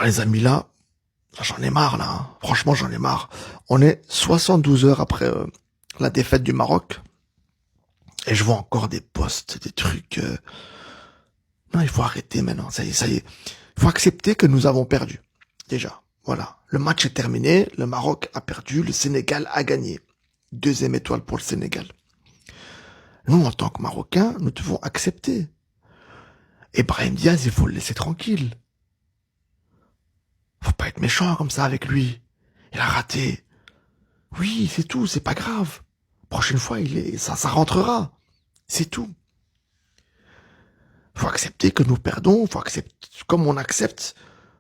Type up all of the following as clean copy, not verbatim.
les amis, là, j'en ai marre, là. Hein. Franchement, j'en ai marre. On est 72 heures après la défaite du Maroc. Et je vois encore des posts, des trucs... Non, il faut arrêter maintenant. Ça y est, ça y est. Il faut accepter que nous avons perdu. Déjà, voilà. Le match est terminé. Le Maroc a perdu. Le Sénégal a gagné. Deuxième étoile pour le Sénégal. Nous, en tant que Marocains, nous devons accepter. Et Brahim Diaz, il faut le laisser tranquille. Faut pas être méchant comme ça avec lui. Il a raté. Oui, c'est tout, c'est pas grave. Prochaine fois, ça rentrera. C'est tout. Faut accepter que nous perdons, faut accepter, comme on accepte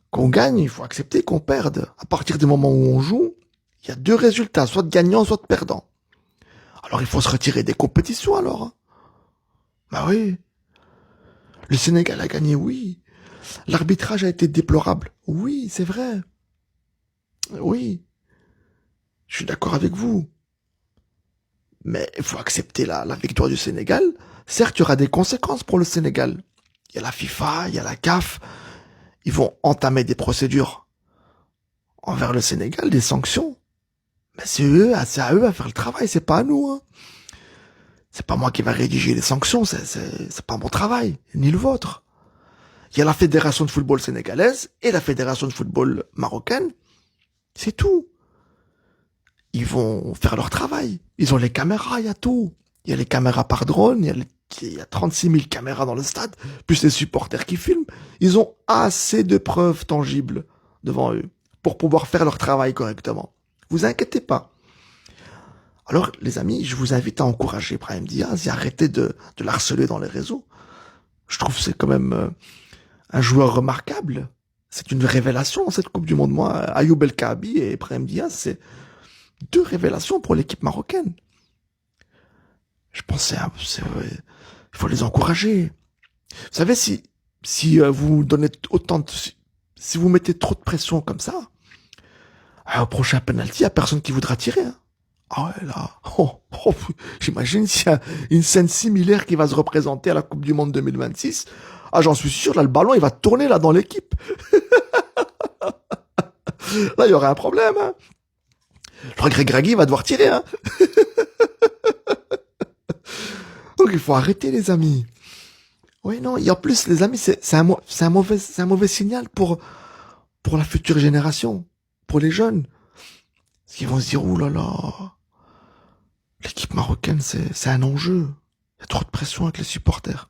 qu'on gagne, il faut accepter qu'on perde. À partir du moment où on joue, il y a deux résultats, soit de gagnant, soit de perdant. Alors il faut se retirer des compétitions alors. Hein. Bah oui. Le Sénégal a gagné, oui. L'arbitrage a été déplorable. Oui, c'est vrai. Oui. Je suis d'accord avec vous. Mais il faut accepter la victoire du Sénégal. Certes, il y aura des conséquences pour le Sénégal. Il y a la FIFA, il y a la CAF. Ils vont entamer des procédures envers le Sénégal, des sanctions. Mais c'est à eux à faire le travail, c'est pas à nous. Hein. C'est pas moi qui va rédiger les sanctions, c'est pas mon travail, ni le vôtre. Il y a la fédération de football sénégalaise et la fédération de football marocaine. C'est tout. Ils vont faire leur travail. Ils ont les caméras, il y a tout. Il y a les caméras par drone, il y a 36 000 caméras dans le stade, plus les supporters qui filment. Ils ont assez de preuves tangibles devant eux pour pouvoir faire leur travail correctement. Vous inquiétez pas. Alors, les amis, je vous invite à encourager Brahim Diaz et arrêter de l'harceler dans les réseaux. Je trouve que c'est quand même un joueur remarquable. C'est une révélation, cette Coupe du Monde. Moi, Ayoub El Kaabi et Brahim Diaz, c'est deux révélations pour l'équipe marocaine. Je pense il faut les encourager. Vous savez, si vous donnez autant de, si vous mettez trop de pression comme ça, au prochain penalty, il n'y a personne qui voudra tirer. Hein. Ah ouais, là, j'imagine s'il y a une scène similaire qui va se représenter à la Coupe du Monde 2026. Ah, j'en suis sûr, là, le ballon, il va tourner là dans l'équipe. Là, il y aura un problème. Hein. Je crois que Regragui va devoir tirer. Hein. Donc, il faut arrêter, les amis. Oui, non, et en plus, les amis, c'est un mauvais signal pour la future génération, pour les jeunes. Parce qu'ils vont se dire, ouh là là, l'équipe marocaine, c'est un enjeu. Il y a trop de pression avec les supporters.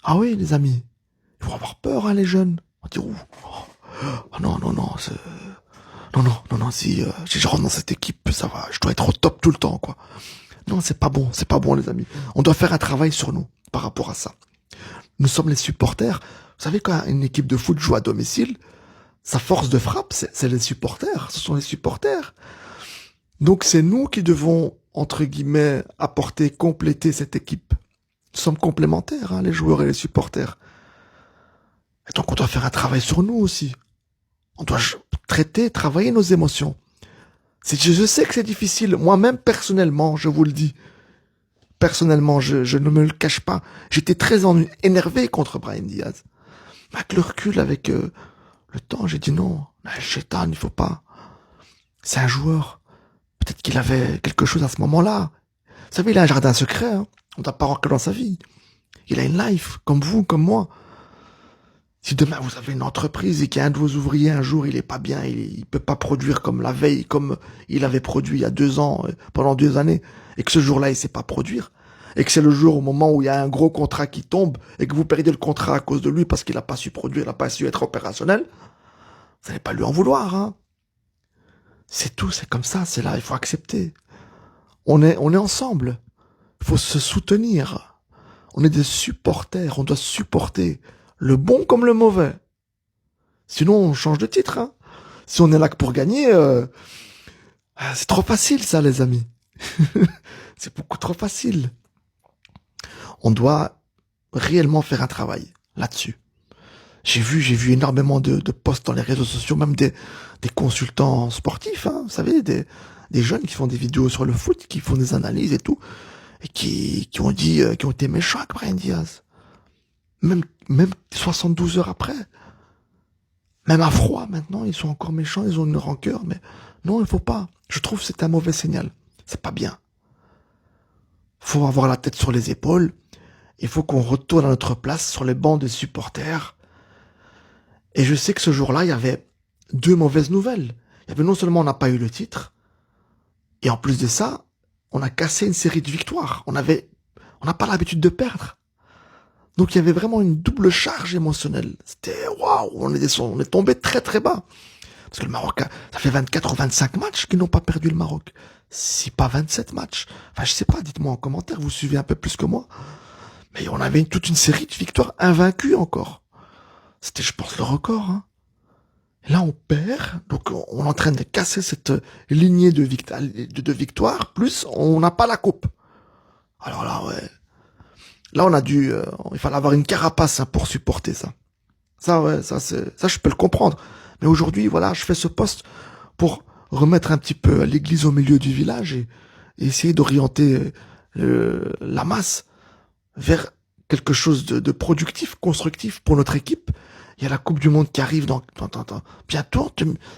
Ah oui, les amis, ils vont avoir peur, hein, les jeunes. On va dire, ouh, oh, non, si je rentre dans cette équipe, ça va, je dois être au top tout le temps, quoi. Non, c'est pas bon, les amis. On doit faire un travail sur nous par rapport à ça. Nous sommes les supporters. Vous savez, quand une équipe de foot joue à domicile, sa force de frappe, c'est les supporters. Ce sont les supporters. Donc, c'est nous qui devons, entre guillemets, apporter, compléter cette équipe. Nous sommes complémentaires, hein, les joueurs et les supporters. Et donc, on doit faire un travail sur nous aussi. On doit travailler nos émotions. Je sais que c'est difficile. Moi-même, personnellement, je vous le dis. Personnellement, je ne me le cache pas. J'étais très énervé contre Brahim Diaz. Mais avec le recul, avec le temps, j'ai dit non. Chétan, il faut pas. C'est un joueur. Peut-être qu'il avait quelque chose à ce moment-là. Vous savez, il a un jardin secret. Hein. On ne doit pas rentrer dans sa vie. Il a une life, comme vous, comme moi. Si demain vous avez une entreprise et qu'il y a un de vos ouvriers un jour, il est pas bien, il peut pas produire comme la veille, comme il avait produit il y a 2 ans, pendant 2 années, et que ce jour-là il sait pas produire, et que c'est le jour au moment où il y a un gros contrat qui tombe, et que vous perdez le contrat à cause de lui parce qu'il a pas su produire, il a pas su être opérationnel, vous n'allez pas lui en vouloir, hein. C'est tout, c'est comme ça, c'est là, il faut accepter. On est ensemble. Il faut se soutenir. On est des supporters, on doit supporter. Le bon comme le mauvais. Sinon, on change de titre. Hein. Si on est là que pour gagner, c'est trop facile ça, les amis. C'est beaucoup trop facile. On doit réellement faire un travail là-dessus. J'ai vu énormément de posts dans les réseaux sociaux, même des consultants sportifs, hein, vous savez, des jeunes qui font des vidéos sur le foot, qui font des analyses et tout, et qui ont été méchants avec Brahim Diaz. Même 72 heures après. Même à froid, maintenant, ils sont encore méchants, ils ont une rancœur, mais non, il faut pas. Je trouve que c'est un mauvais signal. C'est pas bien. Faut avoir la tête sur les épaules. Il faut qu'on retourne à notre place sur les bancs des supporters. Et je sais que ce jour-là, il y avait deux mauvaises nouvelles. Il y avait non seulement on n'a pas eu le titre, et en plus de ça, on a cassé une série de victoires. On n'a pas l'habitude de perdre. Donc il y avait vraiment une double charge émotionnelle. C'était waouh, on est tombé très très bas. Parce que le Maroc, ça fait 24 ou 25 matchs qu'ils n'ont pas perdu le Maroc. Si pas 27 matchs. Enfin, je sais pas, dites-moi en commentaire, vous suivez un peu plus que moi. Mais on avait toute une série de victoires invaincues encore. C'était, je pense, le record. Hein. Et là, on perd, donc on est en train de casser cette lignée de victoires, plus on n'a pas la coupe. Alors là, ouais. Là, il fallait avoir une carapace hein, pour supporter ça. Ça, ouais, ça, je peux le comprendre. Mais aujourd'hui, voilà, je fais ce post pour remettre un petit peu l'église au milieu du village et essayer d'orienter la masse vers quelque chose de productif, constructif pour notre équipe. Il y a la Coupe du Monde qui arrive bientôt.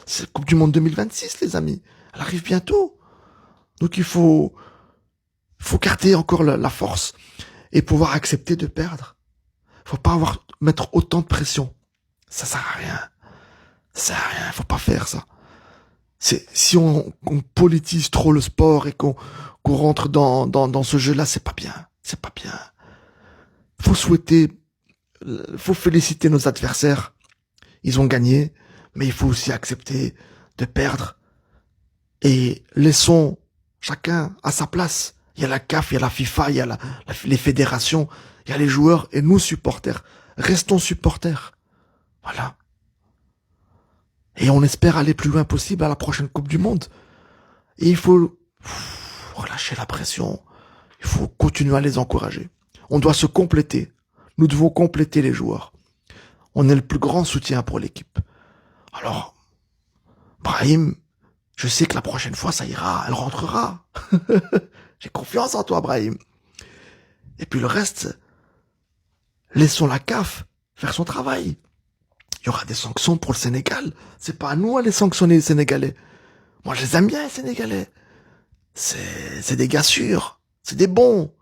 C'est la Coupe du Monde 2026, les amis. Elle arrive bientôt. Donc faut garder encore la force et pouvoir accepter de perdre. Faut pas mettre autant de pression. Ça sert à rien. Ça sert à rien. Faut pas faire ça. Si on politise trop le sport et qu'on rentre dans ce jeu-là, c'est pas bien. C'est pas bien. Faut féliciter nos adversaires. Ils ont gagné, mais il faut aussi accepter de perdre. Et laissons chacun à sa place. Il y a la CAF, il y a la FIFA, il y a les fédérations, il y a les joueurs et nous supporters. Restons supporters. Voilà. Et on espère aller plus loin possible à la prochaine Coupe du Monde. Et il faut relâcher la pression. Il faut continuer à les encourager. On doit se compléter. Nous devons compléter les joueurs. On est le plus grand soutien pour l'équipe. Alors, Brahim, je sais que la prochaine fois, ça ira. Elle rentrera. J'ai confiance en toi, Brahim. Et puis le reste, laissons la CAF faire son travail. Il y aura des sanctions pour le Sénégal. C'est pas à nous à les sanctionner, les Sénégalais. Moi, je les aime bien, les Sénégalais. C'est des gars sûrs. C'est des bons.